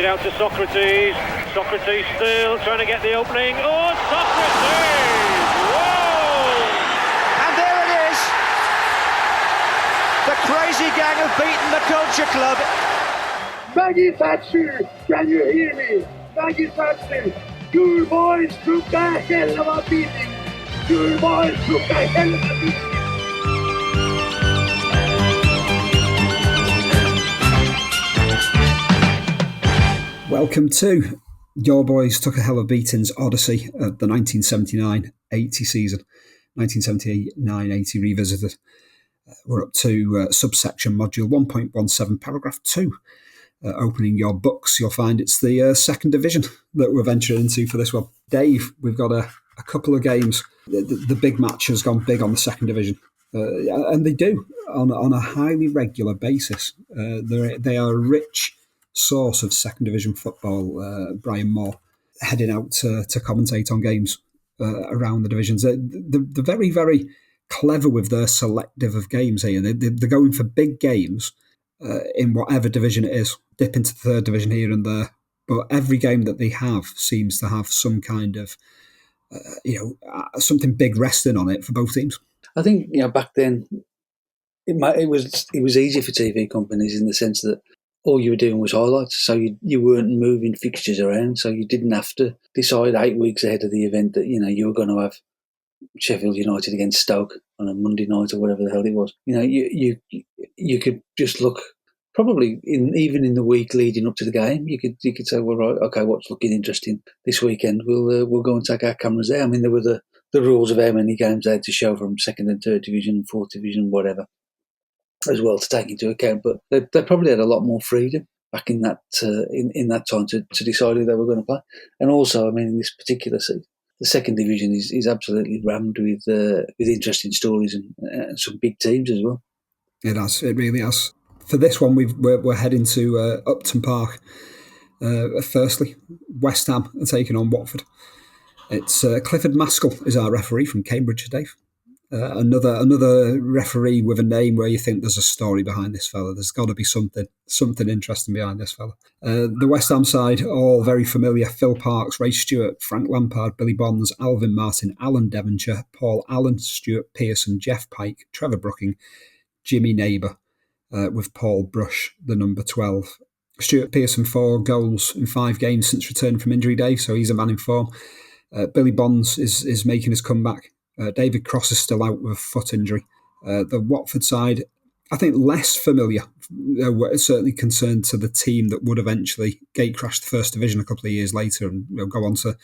out to Socrates. Socrates still trying to get the opening. Oh, Socrates! Whoa! And there it is. The crazy gang have beaten the Culture Club. Maggie Thatcher, can you hear me? Maggie Thatcher, your boys took a hell of a beating. Your boys took a hell of a beating. Welcome to Your Boys Took a Hell of Beating's Odyssey of the 1979-80 season, 1979-80 revisited. We're up to subsection module 1.17, paragraph 2. Opening your books, you'll find it's the second division that we're venturing into for this one. Dave, we've got a couple of games. The big match has gone big on the second division. And they do on a highly regular basis. They are a rich source of second division football. Brian Moore heading out to commentate on games around the divisions. They're very, very clever with their selective of games here. They're going for big games in whatever division it is. Dip into the third division here and there. But every game that they have seems to have some kind of, something big resting on it for both teams. I think back then it was easy for TV companies in the sense that all you were doing was highlights, so you weren't moving fixtures around, so you didn't have to decide 8 weeks ahead of the event that you were going to have Sheffield United against Stoke on a Monday night or whatever the hell it was. You could just look. Probably even in the week leading up to the game, you could say, well, right, okay, what's looking interesting this weekend? We'll go and take our cameras there. I mean, there were the rules of how many games they had to show from second and third division, fourth division, whatever, as well to take into account. But they probably had a lot more freedom back in that in that time to decide who they were going to play. And also, I mean, in this particular season, the second division is absolutely rammed with interesting stories and some big teams as well. It has. It really has. For this one, we're heading to Upton Park. Firstly, West Ham are taking on Watford. It's Clifford Maskell is our referee from Cambridge, Dave. Another referee with a name where you think there's a story behind this fella. There's got to be something interesting behind this fella. The West Ham side, all very familiar. Phil Parkes, Ray Stewart, Frank Lampard, Billy Bonds, Alvin Martin, Alan Devonshire, Paul Allen, Stuart Pearson, Jeff Pike, Trevor Brooking, Jimmy Neighbour, with Paul Brush, the number 12. Stuart Pearson, 4 goals in 5 games since returning from injury, Dave, so he's a man in form. Billy Bonds is making his comeback. David Cross is still out with a foot injury. The Watford side, I think less familiar, certainly concerned to the team that would eventually gate-crash the First Division a couple of years later and go on to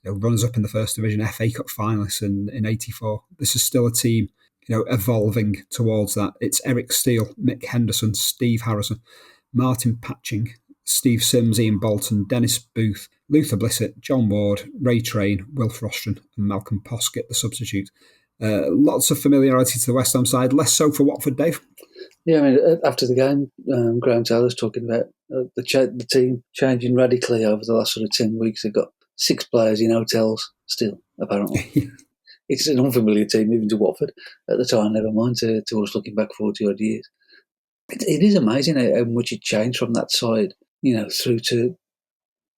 runners up in the First Division, FA Cup finalists in 84. This is still a team evolving towards that. It's Eric Steele, Mick Henderson, Steve Harrison, Martin Patching, Steve Sims, Ian Bolton, Dennis Booth, Luther Blissett, John Ward, Ray Train, Wilf Rostron and Malcolm Poskett, the substitute. Lots of familiarity to the West Ham side, less so for Watford, Dave. Yeah, I mean, after the game, Graham Taylor's talking about the team changing radically over the last sort of 10 weeks. They've got 6 players in hotels still, apparently. It's an unfamiliar team, even to Watford at the time, never mind to us looking back 40-odd years. It is amazing how much it changed from that side, through to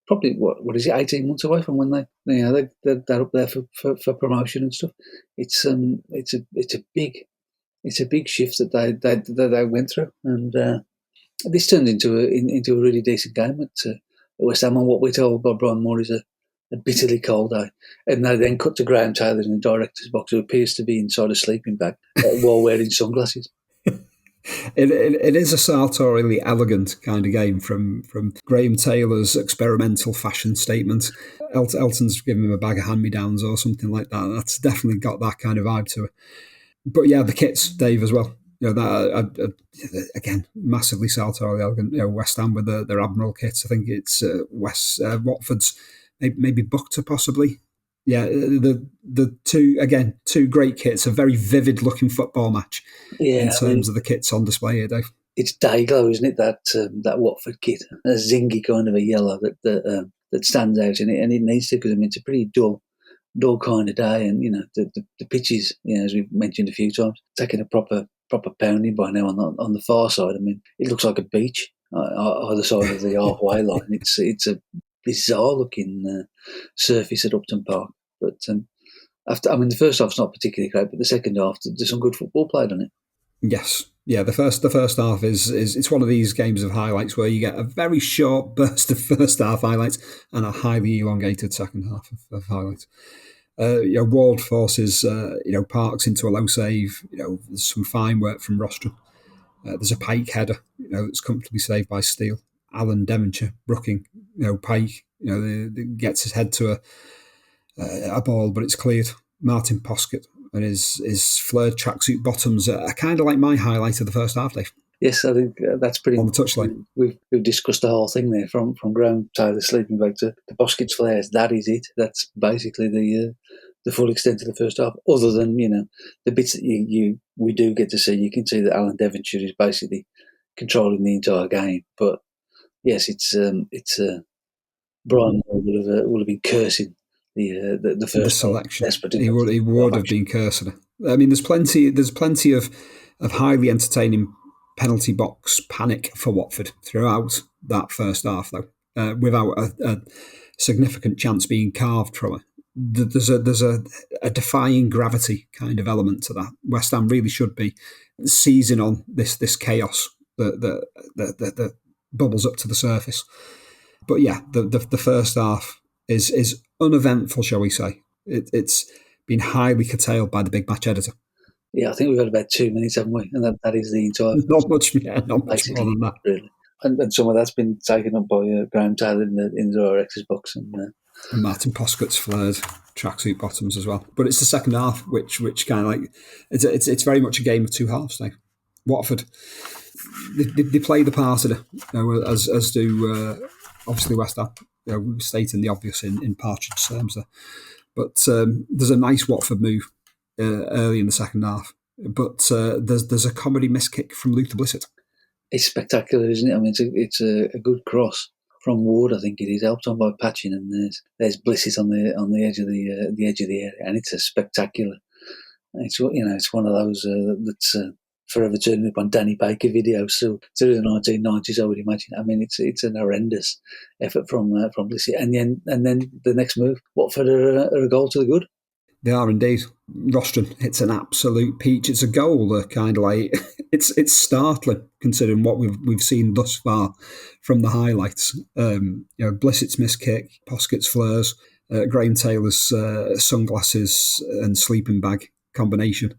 probably, what is it, 18 months away from when they're up there for promotion and stuff. It's a big shift that they went through, and this turned into a really decent game at West Ham. And what we're told by Brian Moore is a bitterly cold day, and they then cut to Graham Taylor in the director's box, who appears to be inside a sleeping bag while wearing sunglasses. It is a sartorially elegant kind of game from Graham Taylor's experimental fashion statement. Elton's giving him a bag of hand-me-downs or something like that. That's definitely got that kind of vibe to it. But yeah, the kits, Dave, as well. That again, massively sartorially elegant. West Ham with their Admiral kits. I think it's Watford's maybe Buckter possibly. Yeah, the two great kits, a very vivid looking football match in terms of the kits on display here, Dave. It's Dayglow, isn't it? That Watford kit, a zingy kind of a yellow that stands out in it, and it needs to, because it's a pretty dull kind of day, and the pitches, as we've mentioned a few times, taking a proper pounding by now on the far side. I mean, it looks like a beach either side of the halfway line. It's a bizarre looking surface at Upton Park. But the first half's not particularly great, but the second half, there's some good football played on it. Yes, yeah. The first half is it's one of these games of highlights where you get a very short burst of first half highlights and a highly elongated second half of highlights. Ward forces Parks into a low save. There's some fine work from Rostron. There's a Pike header, that's comfortably saved by Steele. Alan Devonshire brooking, Pike, gets his head to a ball, but it's cleared. Martin Poskett and his flared tracksuit bottoms are kind of like my highlight of the first half, Dave. Yes, I think that's pretty on the touchline. We've discussed the whole thing there from Graham Taylor's sleeping bag to Poskett's flares. That is it. That's basically the full extent of the first half. Other than the bits that we do get to see, you can see that Alan Devonshire is basically controlling the entire game. But yes, it's Brian would have been cursing the first selection. He would have been cursing it. I mean, there's plenty of highly entertaining penalty box panic for Watford throughout that first half, though, without a significant chance being carved from it. There's a defying gravity kind of element to that. West Ham really should be seizing on this chaos that bubbles up to the surface. But yeah, the first half is uneventful, shall we say. It's been highly curtailed by the big match editor. Yeah, I think we've got about 2 minutes, haven't we? And that is the entire... Not much more than that. Really. And some of that's been taken up by Graham Taylor in the RX's box. And Martin Poskett's flared tracksuit bottoms as well. But it's the second half, which kind of like... It's very much a game of two halves now. Watford, they play the part of it, as do obviously West Ham, stating the obvious in Partridge terms there. But there's a nice Watford move early in the second half. But there's a comedy miss kick from Luther Blissett. It's spectacular, isn't it? I mean, it's a good cross from Ward. I think it is helped on by Patchin, and there's Blissett on the edge of the area, and it's a spectacular. It's one of those that's forever turning up on Danny Baker videos through the 1990s. I would imagine. I mean, it's an horrendous effort from Blissett, and then the next move, Watford are a goal to the good. They are indeed. Rostron hits an absolute peach. It's a goal that kind of like it's startling considering what we've seen thus far from the highlights. Blissett's miss kick, Poskett's flares, Graham Taylor's sunglasses and sleeping bag combination,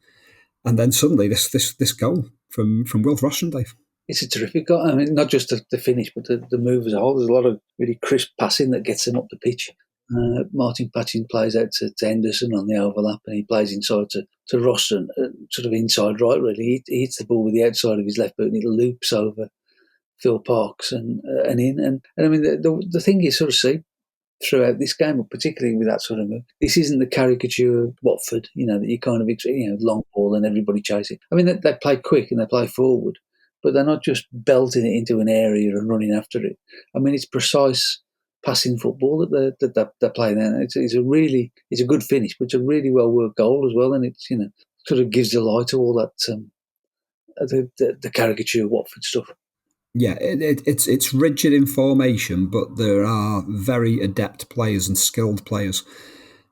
and then suddenly this goal from Wilf Rostron, Dave. It's a terrific goal. I mean, not just the finish, but the move as a whole. There's a lot of really crisp passing that gets them up the pitch. Martin Patchin plays out to Henderson on the overlap, and he plays inside to Rostron, sort of inside right, really. He hits the ball with the outside of his left boot, and it loops over Phil Parks and in. And I mean, the thing you sort of see throughout this game, particularly with that sort of move, this isn't the caricature of Watford, that you kind of, long ball and everybody chasing. I mean, they play quick and they play forward, but they're not just belting it into an area and running after it. I mean, it's precise passing football that they're playing there. It's a good finish, but it's a really well worked goal as well, and it's sort of gives the lie to all that the caricature of Watford stuff. Yeah, it's rigid in formation, but there are very adept players and skilled players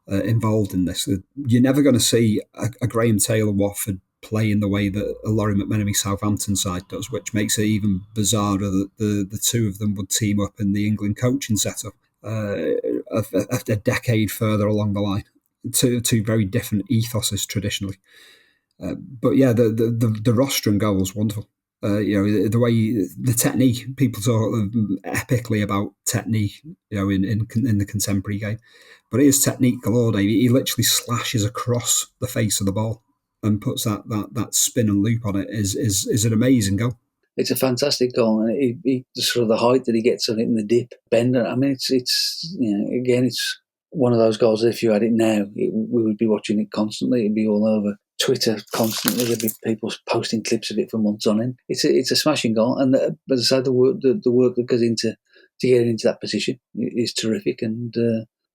involved in this. You're never going to see a Graham Taylor Watford play in the way that a Laurie McMenemy Southampton side does, which makes it even bizarrer that the two of them would team up in the England coaching setup a decade further along the line. Two very different ethoses traditionally. But yeah, the Rostron goal was wonderful. The way the technique, people talk epically about technique, in the contemporary game, but it is technique galore, Dave. He literally slashes across the face of the ball and puts that spin and loop on it. Is an amazing goal. It's a fantastic goal, and he sort of the height that he gets on it in the dip bend. I mean, it's again, it's one of those goals that if you had it now, we would be watching it constantly. It'd be all over Twitter constantly. There'd be people posting clips of it for months on end. It's a smashing goal, and as I said, the work that goes into to get into that position is terrific, and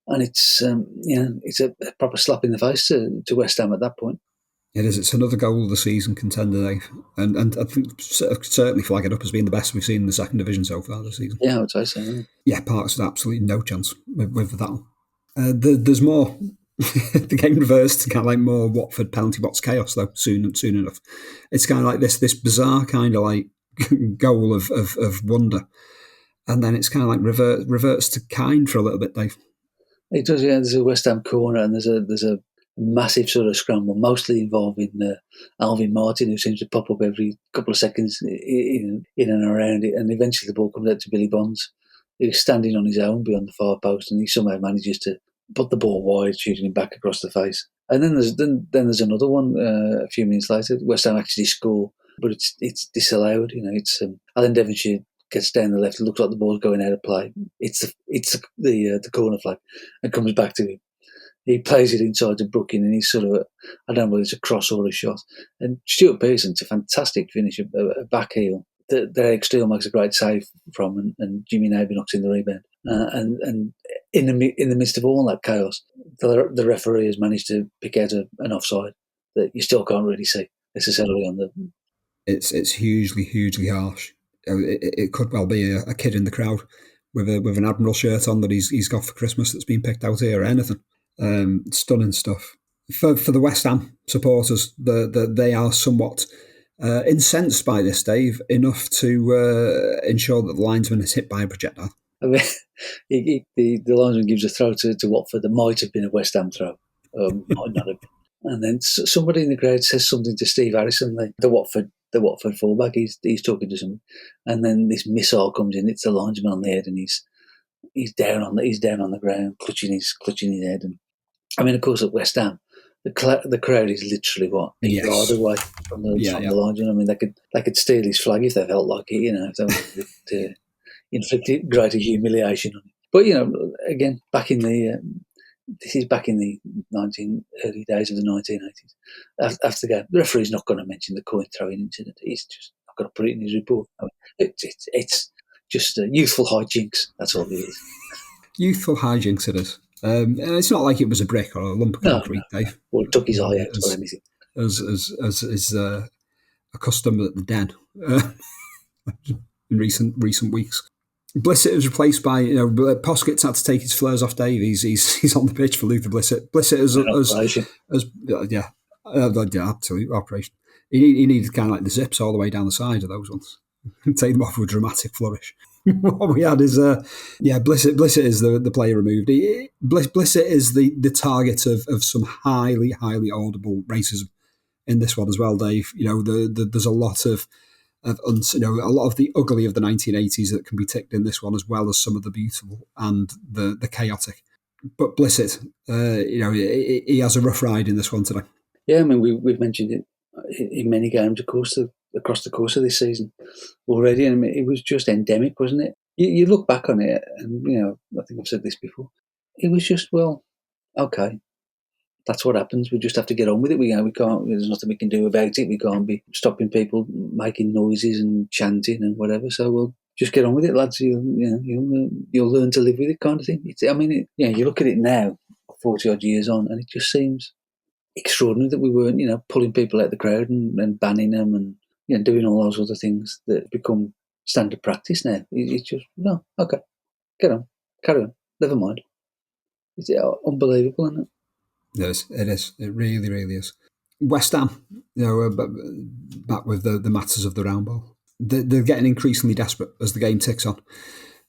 it's it's a proper slap in the face to West Ham at that point. It is. It's another goal of the season contender, Dave, and I think certainly flag it up as being the best we've seen in the second division so far this season. Yeah, I would say so. Yeah. Yeah, Park's had absolutely no chance with that one. There's more. The game reversed to kind of like more Watford penalty box chaos though. Soon enough, it's kind of like this bizarre kind of like goal of wonder, and then it's kind of like reverts to kind for a little bit, Dave. It does. Yeah, there's a West Ham corner, and there's a massive sort of scramble, mostly involving Alvin Martin, who seems to pop up every couple of seconds in and around it, and eventually the ball comes out to Billy Bonds, who's standing on his own beyond the far post, and he somehow manages to put the ball wide, shooting him back across the face. And then there's another one a few minutes later. West Ham actually score, but it's disallowed. It's Alan Devonshire gets down the left. It looks like the ball's going out of play. It's the corner flag, and comes back to him. He plays it inside to Brooking, and he's sort of I don't know whether it's a cross or a shot. And Stuart Pearson's a fantastic finish, a back heel. Derek Steele makes a great save from, and Jimmy Naby knocks in the rebound. And in the midst of all that chaos, the referee has managed to pick out an offside that you still can't really see necessarily on the. It's hugely harsh. It could well be a kid in the crowd with an Admiral shirt on that he's got for Christmas that's been picked out here or anything. Stunning stuff. For the West Ham supporters, they are somewhat incensed by this, Dave, enough to ensure that the linesman is hit by a projectile. I mean, the linesman gives a throw to Watford that might have been a West Ham throw, might not have been. And then somebody in the crowd says something to Steve Harrison, the Watford fullback. He's talking to someone, and then this missile comes in. It's the linesman on the head, and he's down on the ground, clutching his head. And I mean, of course, at West Ham, the crowd is literally a yard away from the linesman. I mean, they could steal his flag if they felt like it. If they wanted to inflict greater humiliation on him. But again, this is back in the early days of the 1980s. After the game, the referee's not going to mention the coin throwing incident. He's just not going to put it in his report. I mean, it's just youthful hijinks. That's all it is. Youthful hijinks it is. And it's not like it was a brick or a lump of concrete, Dave. Or took his eye out or anything. As is accustomed at the Den in recent weeks. Blissett was replaced by Posket's had to take his flares off Dave. He's on the pitch for Luther Blissett. Blissett absolute operation. He needed kind of like the zips all the way down the side of those ones. Take them off with a dramatic flourish. What we had is Blissett is the player removed. Blissett is the target of some highly audible racism in this one as well, Dave. There's a lot of a lot of the ugly of the 1980s that can be ticked in this one, as well as some of the beautiful and the chaotic. But Blissett, he has a rough ride in this one today. Yeah, I mean, we've mentioned it in many games, of course, across the course of this season already. And I mean, it was just endemic, wasn't it? You look back on it, and I think I've said this before. It was just, well, okay, that's what happens. We just have to get on with it. We can't. There's nothing we can do about it. We can't be stopping people making noises and chanting and whatever. So we'll just get on with it, lads. You'll learn to live with it, kind of thing. You look at it now, 40 odd years on, and it just seems extraordinary that we weren't, pulling people out of the crowd and banning them and doing all those other things that become standard practice now. It's just no, okay, get on, carry on, never mind. It's unbelievable, isn't it? It is. It really, really is. West Ham, back with the matters of the round ball. They're getting increasingly desperate as the game ticks on.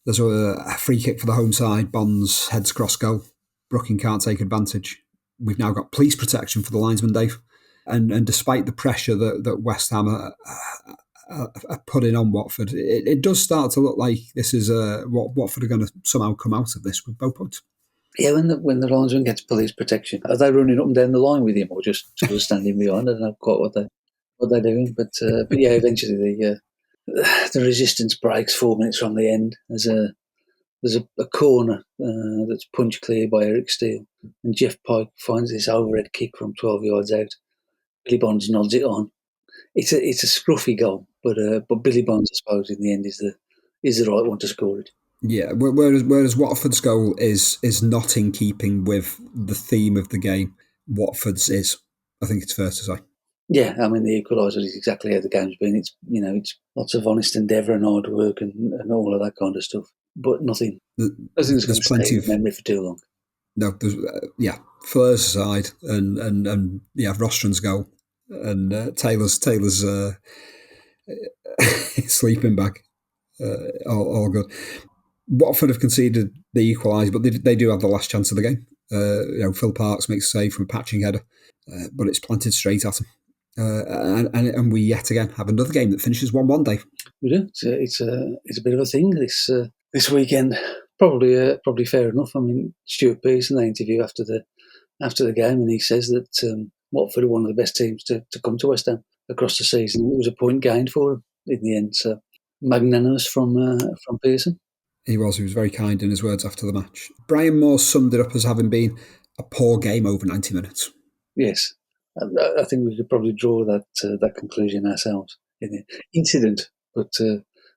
There's a free kick for the home side. Bonds heads cross goal. Brooking can't take advantage. We've now got police protection for the linesman, Dave. And despite the pressure that West Ham are putting on Watford, it does start to look like this is what Watford are going to somehow come out of this with both points. Yeah, when the linesman gets police protection, are they running up and down the line with him, or just sort of standing behind? I don't know quite what they're doing, but yeah, eventually the resistance breaks 4 minutes from the end. There's a corner that's punch clear by Eric Steele, and Jeff Pike finds this overhead kick from 12 yards out. Billy Bonds nods it on. It's a scruffy goal, but Billy Bonds, I suppose, in the end is the right one to score it. Yeah, whereas Watford's goal is not in keeping with the theme of the game. Watford's is, I think it's fair to say. Yeah, I mean the equaliser is exactly how the game's been. It's it's lots of honest endeavour and hard work and all of that kind of stuff, but nothing's There's going to stay plenty in of memory for too long. no. There's Fleur's aside and Rostron's goal and Taylor's sleeping bag. All good. Watford have conceded the equaliser, but they do have the last chance of the game. Phil Parks makes a save from a patching header, but it's planted straight at him. And we yet again have another game that finishes 1-1, Dave. We do. It's a bit of a thing this weekend. Probably fair enough. I mean, Stuart Pearson, they interview after the game, and he says that Watford are one of the best teams to come to West Ham across the season. It was a point gained for them in the end. So magnanimous from Pearson. He was very kind in his words after the match. Brian Moore summed it up as having been a poor game over 90 minutes. Yes, I think we could probably draw that conclusion ourselves in the incident, but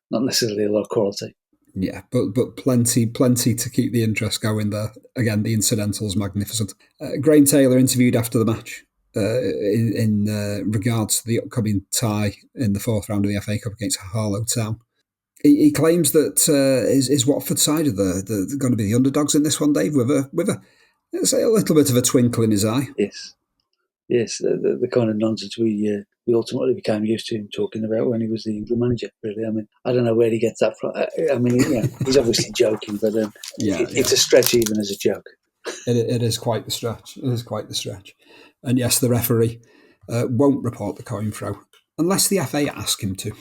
not necessarily a lot of quality. Yeah, but plenty to keep the interest going there. Again, the incidentals magnificent. Graham Taylor interviewed after the match in regards to the upcoming tie in the fourth round of the FA Cup against Harlow Town. He claims that his Watford side are going to be the underdogs in this one, Dave, with a let's say a little bit of a twinkle in his eye. Yes, the kind of nonsense we ultimately became used to him talking about when he was the England manager. Really, I mean, I don't know where he gets that from. I mean, he's obviously joking, but it's a stretch even as a joke. It is quite the stretch. It is quite the stretch. And yes, the referee won't report the coin throw unless the FA ask him to.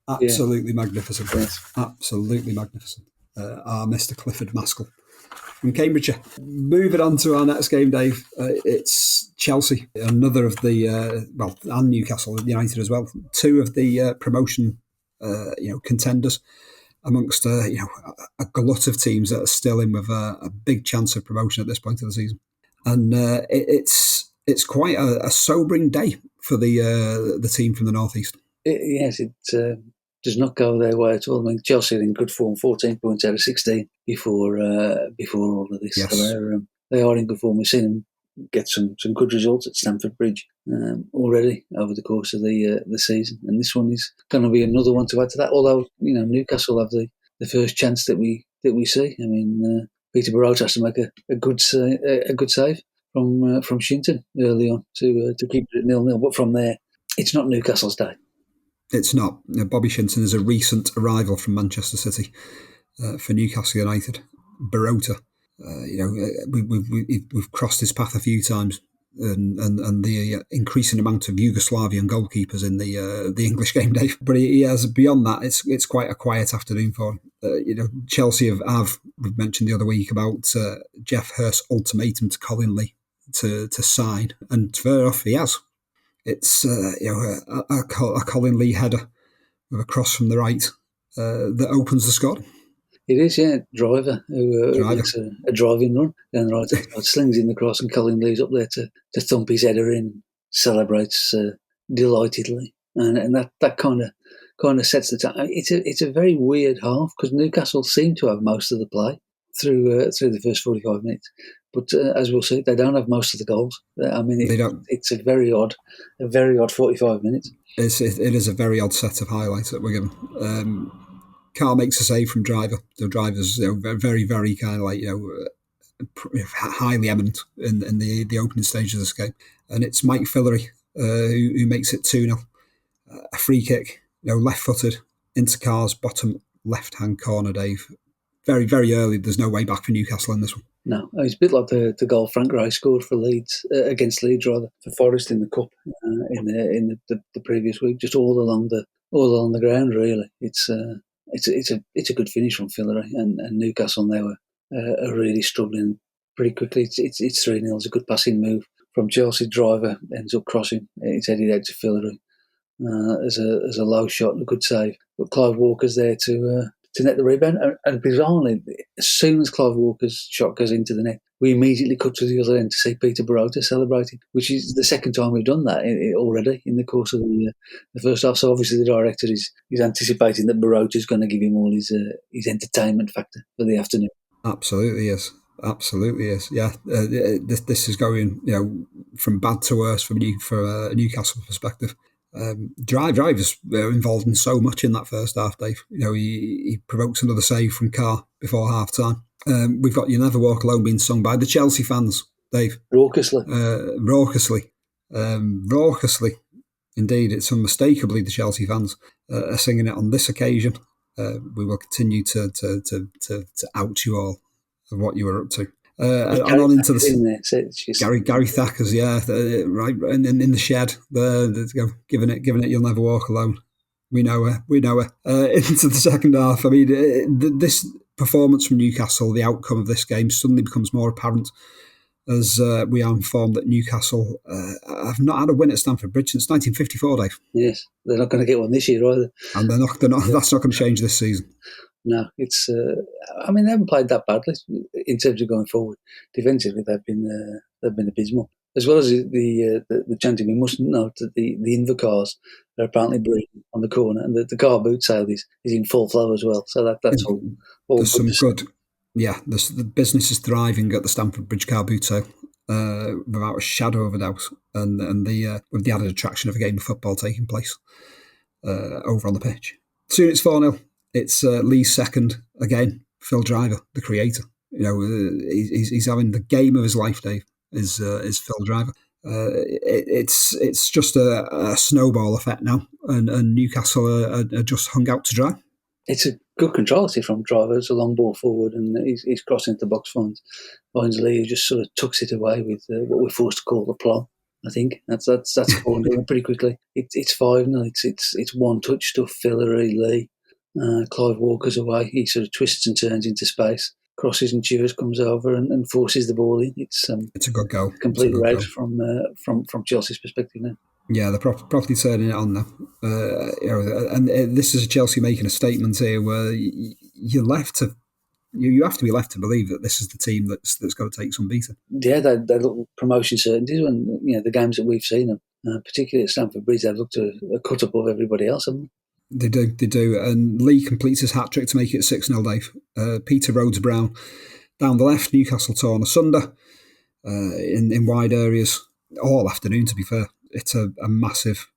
Absolutely magnificent. Yes. Absolutely magnificent. Our Mr. Clifford Maskell from Cambridgeshire. Moving on to our next game, Dave. It's Chelsea, another of the and Newcastle United as well. Two of the promotion contenders amongst a glut of teams that are still in with a big chance of promotion at this point of the season. And it's quite a sobering day for the team from the northeast. It does not go their way at all. I mean, Chelsea are in good form, 14 points out of 16 before all of this. Yes. So they are in good form. We've seen them get some good results at Stamford Bridge already over the course of the season, and this one is going to be another one to add to that. Although Newcastle have the first chance that we see. I mean, Peter Barot has to make a good save from Shinton early on to keep it at 0-0. But from there, it's not Newcastle's day. It's not. Bobby Shinton is a recent arrival from Manchester City for Newcastle United. Barota, we've crossed his path a few times, and the increasing amount of Yugoslavian goalkeepers in the English game, Dave. But he has beyond that. It's quite a quiet afternoon for him. Chelsea have we've mentioned the other week about Jeff Hurst's ultimatum to Colin Lee to sign, and fair enough, he has. It's a Colin Lee header with a cross from the right that opens the score. It is, yeah. Driver who makes a driving run down the right side, slings in the cross, and Colin Lee's up there to thump his header in, celebrates delightedly, and that kind of sets the tone. It's a very weird half because Newcastle seem to have most of the play through the first 45 minutes. But as we'll see, they don't have most of the goals. I mean, it's a very odd 45 minutes. It is a very odd set of highlights that we're given. Carl makes a save from Driver. The Driver's very, very kind of highly eminent in the opening stage of this game. And it's Mike Fillery who makes it 2-0. A free kick, left-footed into Carr's bottom left-hand corner, Dave. Very, very early. There's no way back for Newcastle in this one. No, it's a bit like the goal Frank Ray scored for Leeds against Leeds, rather, for Forest in the cup in the previous week. Just all along the ground, really. It's a good finish from Fillery, and Newcastle now are really struggling pretty quickly. It's 3-0. It's a good passing move from Chelsea. Driver ends up crossing. It's headed out to Fillery as a low shot and a good save. But Clive Walker's there to net the rebound. And bizarrely, as soon as Clive Walker's shot goes into the net, we immediately cut to the other end to see Peter Barota celebrating, which is the second time we've done that already in the course of the first half. So obviously the director is anticipating that Barota's going to give him all his entertainment factor for the afternoon. Absolutely, yes. Absolutely is. Yeah, this is going from bad to worse from a Newcastle perspective. Drivers were involved in so much in that first half, Dave. He provokes another save from Carr before half time. We've got "You Never Walk Alone" being sung by the Chelsea fans, Dave. Raucously. Raucously. Indeed, it's unmistakably the Chelsea fans are singing it on this occasion. We will continue to out you all of what you were up to. And on into the Gary Thacker's, right, and in the shed, giving it. You'll never walk alone. We know her. Into the second half. I mean, this performance from Newcastle, the outcome of this game, suddenly becomes more apparent as we are informed that Newcastle have not had a win at Stamford Bridge since 1954, Dave. Yes, they're not going to get one this year either. And they're not. That's not going to change this season. No, it's. I mean, they haven't played that badly in terms of going forward. Defensively, they've been abysmal. As well as the chanting, we mustn't note that the Invacars are apparently breathing on the corner, and the car boot sale is in full flow as well. So that's all. There's some good. Yeah, the business is thriving at the Stamford Bridge car boot sale, without a shadow of a doubt, and with the added attraction of a game of football taking place over on the pitch. Soon it's 4-0. It's Lee's second again. Phil Driver, the creator. He's having the game of his life. Dave is Phil Driver. It's just a snowball effect now, and Newcastle are just hung out to dry. It's a good control from Driver. It's a long ball forward, and he's crossing the box, finds Lee, who just sort of tucks it away with what we're forced to call the plum. I think that's fallen down pretty quickly. It's 5-0. It's one touch to Fillery, Lee. Clive Walker's away. He sort of twists and turns into space, crosses and Chivers comes over and forces the ball in. It's a good goal. Completely right from Chelsea's perspective now. Yeah, they're properly turning it on now. And this is Chelsea making a statement here where you have to be left to believe that this is the team that's got to take some beating. Yeah, they look promotion certainties when the games that we've seen them, particularly at Stamford Bridge, they've looked a cut above everybody else, haven't they? They do. And Lee completes his hat-trick to make it 6-0, Dave. Peter Rhodes-Brown down the left, Newcastle torn asunder in wide areas all afternoon, to be fair. It's a massive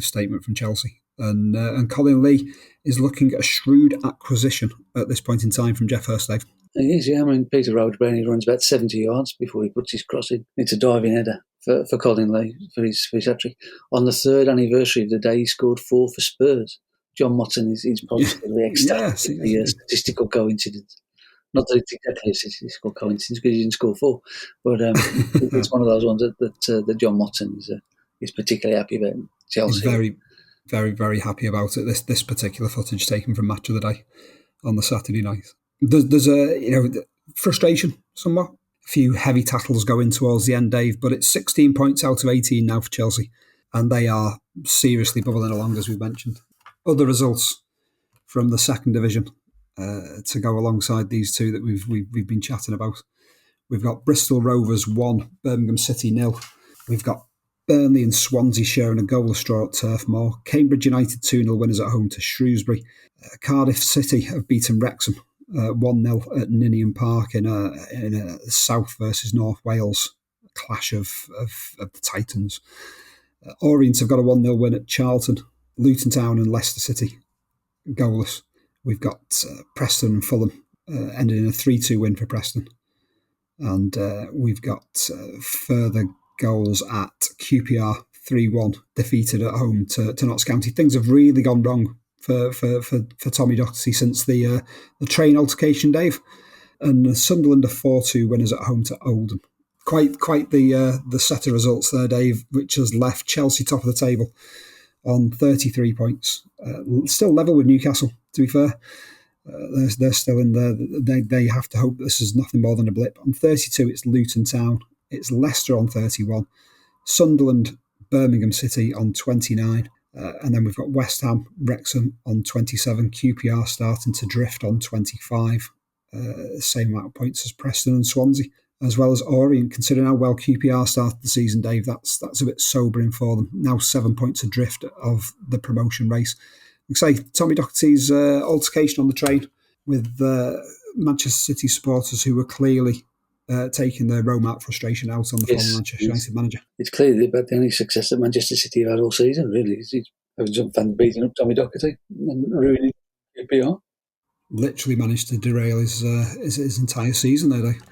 statement from Chelsea. And Colin Lee is looking at a shrewd acquisition at this point in time from Jeff Hurst, Dave. He is, yeah. I mean, Peter Rhodes-Brown, he runs about 70 yards before he puts his cross in. It's a diving header for Colin Lee for his hat-trick. On the third anniversary of the day he scored 4 for Spurs. John Motson is positively ecstatic at the statistical coincidence. Not that it's exactly a statistical coincidence because he didn't score 4, but it's one of those ones that John Motson is particularly happy about. Chelsea. He's very, very, very happy about it. This particular footage taken from Match of the Day on the Saturday night. There's a frustration somewhat. A few heavy tackles going towards the end, Dave, but it's 16 points out of 18 now for Chelsea, and they are seriously bubbling along, as we've mentioned. Other results from the second division to go alongside these two that we've been chatting about. We've got Bristol Rovers 1, Birmingham City 0. We've got Burnley and Swansea sharing a goalless draw at Turf Moor. Cambridge United 2-0 winners at home to Shrewsbury. Cardiff City have beaten Wrexham 1-0 at Ninian Park in a South versus North Wales clash of the Titans. Orient have got a 1-0 win at Charlton. Luton Town and Leicester City goalless. We've got Preston and Fulham ended in a 3-2 win for Preston. And we've got further goals at QPR 3-1 defeated at home to Notts County. Things have really gone wrong for Tommy Doherty since the train altercation, Dave. And Sunderland are 4-2 winners at home to Oldham. Quite the set of results there, Dave, which has left Chelsea top of the table on 33 points. Still level with Newcastle, to be fair. They're still in there. They have to hope this is nothing more than a blip. On 32, it's Luton Town. It's Leicester on 31. Sunderland, Birmingham City on 29. And then we've got West Ham, Wrexham on 27. QPR starting to drift on 25. Same amount of points as Preston and Swansea, as well as Orient. Considering how well QPR started the season, Dave, that's a bit sobering for them. Now 7 points adrift of the promotion race. Like I say, Tommy Doherty's altercation on the train with Manchester City supporters who were clearly taking the Roma frustration out on the former Manchester United manager. It's clearly about the only success that Manchester City have had all season, really. It's having some fan beating up Tommy Docherty and ruining PR. Literally managed to derail his entire season there, Dave.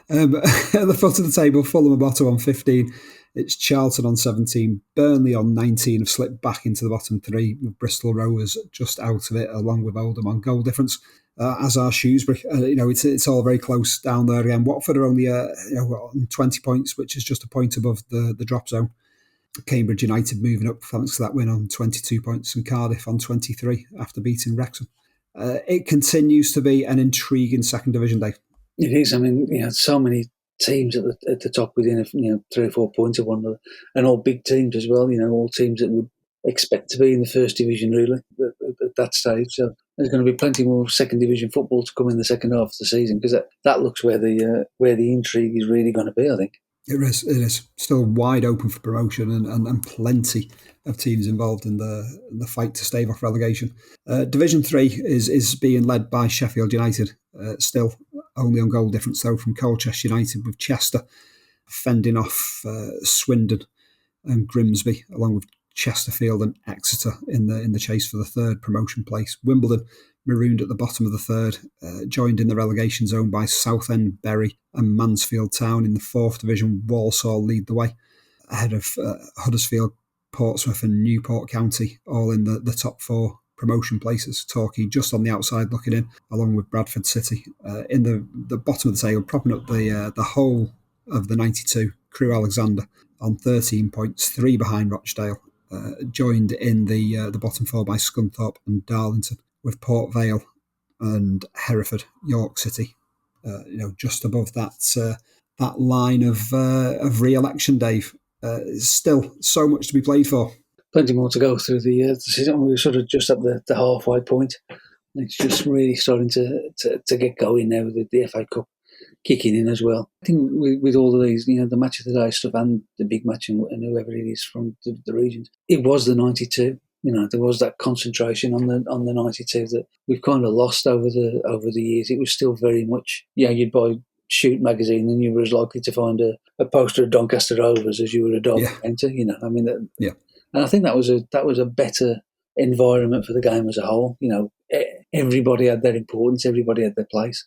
At the foot of the table, Fulham are bottom on 15. It's Charlton on 17. Burnley on 19 have slipped back into the bottom three, with Bristol Rovers just out of it, along with Oldham on goal difference, as are Shrewsbury. It's all very close down there again. Watford are only on 20 points, which is just a point above the drop zone. Cambridge United moving up thanks to that win on 22 points, and Cardiff on 23 after beating Wrexham. It continues to be an intriguing second division, Dave. It is. I mean, so many teams at the top within 3 or 4 points of one another, and all big teams as well. All teams that would expect to be in the first division really at that stage. So there's going to be plenty more second division football to come in the second half of the season, because that looks where the intrigue is really going to be, I think. It is still wide open for promotion, and plenty of teams involved in the fight to stave off relegation. Division 3 is being led by Sheffield United, still only on goal difference though from Colchester United, with Chester fending off Swindon and Grimsby, along with Chesterfield and Exeter in the chase for the third promotion place. Wimbledon, marooned at the bottom of the third, joined in the relegation zone by Southend, Bury and Mansfield Town. In the fourth division, Walsall lead the way, ahead of Huddersfield, Portsmouth and Newport County, all in the top 4 promotion places. Torquay just on the outside looking in, along with Bradford City. In the bottom of the table, propping up the whole of the 92, Crewe Alexander on 13 points, 3 behind Rochdale, joined in the bottom 4 by Scunthorpe and Darlington, with Port Vale and Hereford, York City, just above that line of re-election, Dave. Still so much to be played for. Plenty more to go through the season. We're sort of just at the halfway point. It's just really starting to get going now with the FA Cup kicking in as well. I think with all of these, the match of the day stuff and the big match and whoever it is from the regions, it was the 92. There was that concentration on the 92 that we've kind of lost over the years. It was still very much, you'd buy Shoot magazine and you were as likely to find a poster of Doncaster Rovers as you were a Derby County. And I think that was a better environment for the game as a whole. Everybody had their importance, everybody had their place,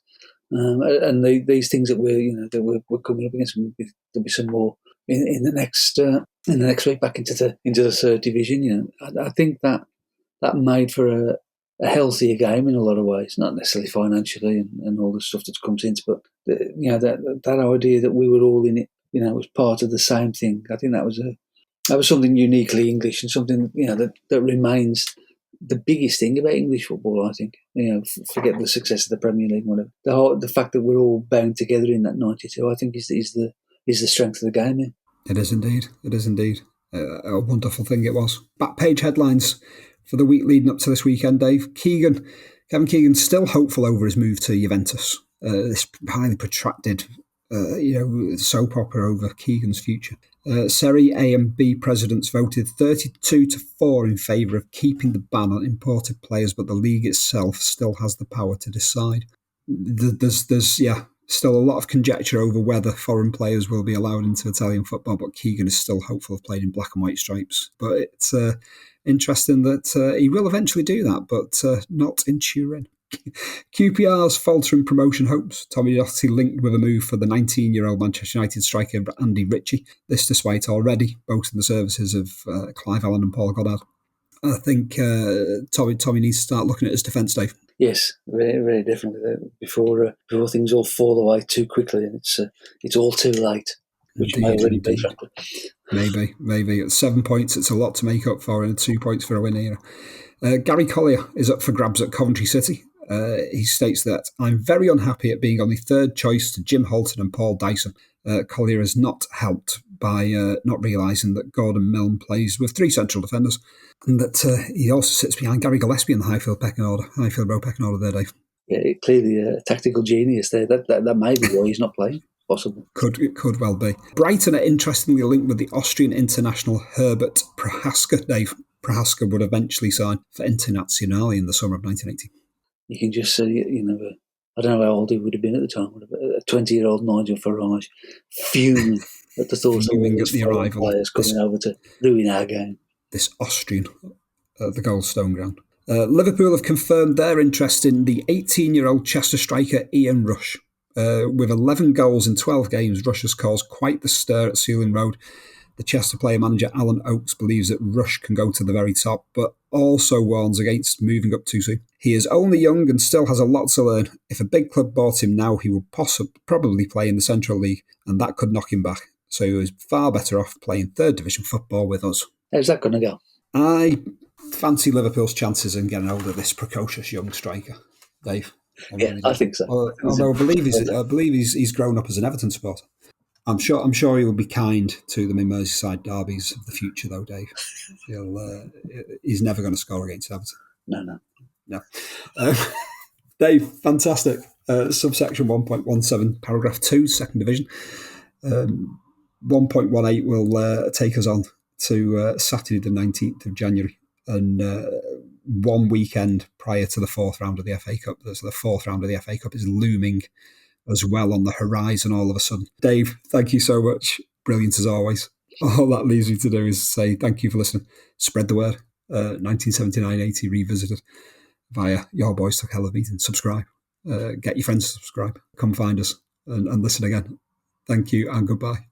and these things that we're coming up against, there'll be some more in the next week back into the third division. I think that made for a healthier game in a lot of ways, not necessarily financially and all the stuff that comes into, but that idea that we were all in it, was part of the same thing. I think that was something uniquely English, and something that remains the biggest thing about English football. I think forget the success of the Premier League, whatever. The fact that we're all bound together in that 92, I think is the strength of the game. Yeah. It is indeed. A wonderful thing it was. Back page headlines for the week leading up to this weekend, Dave. Kevin Keegan's still hopeful over his move to Juventus. This highly protracted soap opera over Keegan's future. Serie A and B presidents voted 32-4 in favour of keeping the ban on imported players, but the league itself still has the power to decide. There's still a lot of conjecture over whether foreign players will be allowed into Italian football, but Keegan is still hopeful of playing in black and white stripes. But it's interesting that he will eventually do that, but not in Turin. QPR's faltering promotion hopes. Tommy Docherty linked with a move for the 19-year-old Manchester United striker Andy Ritchie. This despite already boasting the services of Clive Allen and Paul Goddard. I think Tommy needs to start looking at his defence, Dave. Yes, very, very definitely. Before things all fall away too quickly, and it's all too late, which may already be, frankly. Maybe. At 7 points, it's a lot to make up for, and 2 points for a win here. Gary Collier is up for grabs at Coventry City. He states that, "I'm very unhappy at being only third choice to Jim Holton and Paul Dyson." Collier is not helped by not realising that Gordon Milne plays with 3 central defenders, and that he also sits behind Gary Gillespie in the Highfield row pecking order there, Dave. Yeah, clearly a tactical genius there. That may be why he's not playing. Possible. It could well be. Brighton are interestingly linked with the Austrian international Herbert Prohaska. Dave, Prohaska would eventually sign for Internazionale in the summer of 1980. You can just see, I don't know how old he would have been at the time. A 20-year-old Nigel Farage fuming at the thought of all Fuming at these the foreign arrival. players coming over to ruin our game. This Austrian at the Goldstone Ground. Liverpool have confirmed their interest in the 18-year-old Chester striker Ian Rush. With 11 goals in 12 games, Rush has caused quite the stir at Sealing Road. The Chester player manager Alan Oakes believes that Rush can go to the very top, but also warns against moving up too soon. He is only young and still has a lot to learn. If a big club bought him now, he would probably play in the Central League, and that could knock him back. So he was far better off playing third division football with us. How's that going to go? I fancy Liverpool's chances in getting hold of this precocious young striker, Dave. I think so. Although I believe he's grown up as an Everton supporter. I'm sure he will be kind to them in Merseyside derbies of the future, though, Dave. He's never going to score against Everton. No. Dave, fantastic. Subsection 1.17, paragraph 2, second division. 1.18 will take us on to Saturday the 19th of January, and one weekend prior to the fourth round of the FA Cup. So the fourth round of the FA Cup is looming as well on the horizon all of a sudden. Dave, thank you so much. Brilliant as always. All that leaves me to do is say thank you for listening. Spread the word. 1979-80 revisited via Your Boys Took Hell of Beat, and subscribe. Get your friends to subscribe. Come find us and listen again. Thank you and goodbye.